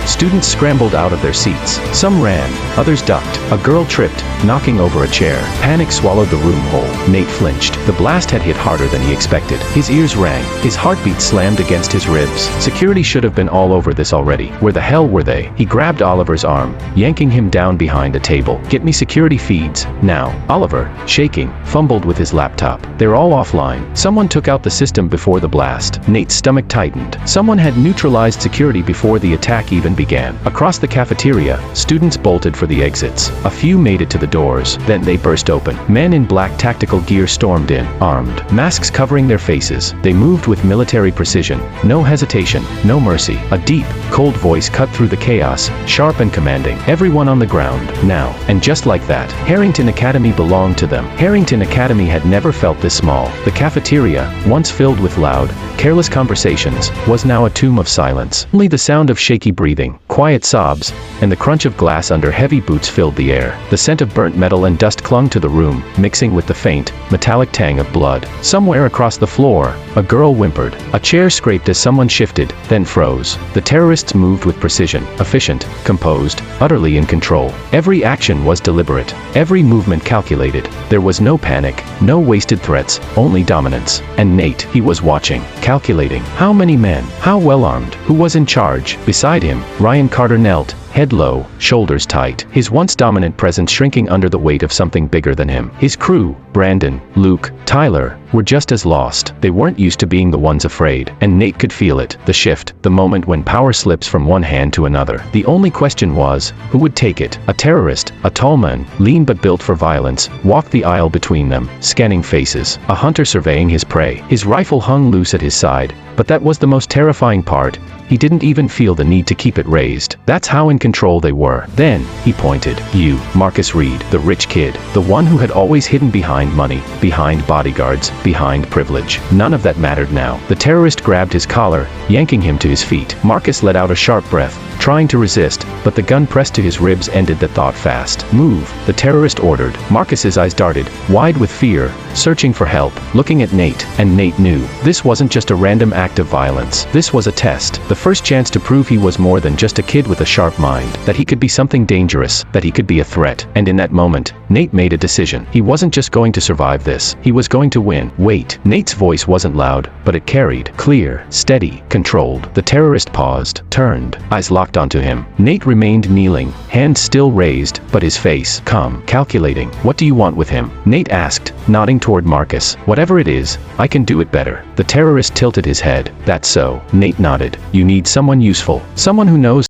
Students scrambled out of their seats. Some ran, others ducked. A girl tripped, knocking over a chair. Panic swallowed the room whole. Nate flinched. The blast had hit harder than he expected. His ears rang. His heartbeat slammed against his ribs. Security should have been all over this already. Where the hell were they? He grabbed Oliver's arm, yanking him down behind a table. Get me security feeds, now. Oliver, shaking, fumbled with his laptop. They're all offline. Someone took out the system before the blast. Nate's stomach tightened. Someone had neutralized security before the attack even began. Across the cafeteria, students bolted for the exits. A few made it to the doors, then they burst open. Men in black tactical gear stormed in, armed, masks covering their faces. They moved with military precision. No hesitation, no mercy. A deep, cold voice cut through the chaos, sharp and commanding. Everyone on the ground, now. And just like that, Harrington Academy belonged to them. Harrington Academy had never felt this small. The cafeteria, once filled with loud, careless conversations, was now a tomb of silence. Only the sound of shaky breathing, quiet sobs, and the crunch of glass under heavy boots filled the air. The scent of burnt metal and dust clung to the room, mixing with the faint, metallic tang of blood. Somewhere across the floor, a girl whimpered. A chair scraped as someone shifted, then froze. The terrorists moved with precision, efficient, composed, utterly in control. Every action was deliberate, every movement calculated. There was no panic, no wasted threats, only dominance. And Nate, he was watching, calculating. How many men? How well armed? Who was in charge? Beside him, Ryan Carter knelt, head low, shoulders tight, his once dominant presence shrinking under the weight of something bigger than him. His crew, Brandon, Luke, Tyler, were just as lost. They weren't used to being the ones afraid, and Nate could feel it, the shift, the moment when power slips from one hand to another. The only question was, who would take it? A terrorist, a tall man, lean but built for violence, walked the aisle between them, scanning faces. A hunter surveying his prey. His rifle hung loose at his side, but that was the most terrifying part. He didn't even feel the need to keep it raised. That's how in control they were. Then, he pointed. You, Marcus Reed, the rich kid, the one who had always hidden behind money, behind bodyguards, behind privilege. None of that mattered now. The terrorist grabbed his collar, yanking him to his feet. Marcus let out a sharp breath, trying to resist, but the gun pressed to his ribs ended the thought fast. Move, the terrorist ordered. Marcus's eyes darted, wide with fear, searching for help, looking at Nate, and Nate knew. This wasn't just a random act of violence. This was a test. The first chance to prove he was more than just a kid with a sharp mind, that he could be something dangerous, that he could be a threat. And in that moment, Nate made a decision. He wasn't just going to survive this. He was going to win. Wait. Nate's voice wasn't loud, but it carried. Clear, steady, controlled. The terrorist paused, turned, eyes locked onto him. Nate remained kneeling, hands still raised, but his face calm, calculating. What do you want with him? Nate asked, nodding toward Marcus. Whatever it is, I can do it better. The terrorist tilted his head. That's so. Nate nodded. You need someone useful, someone who knows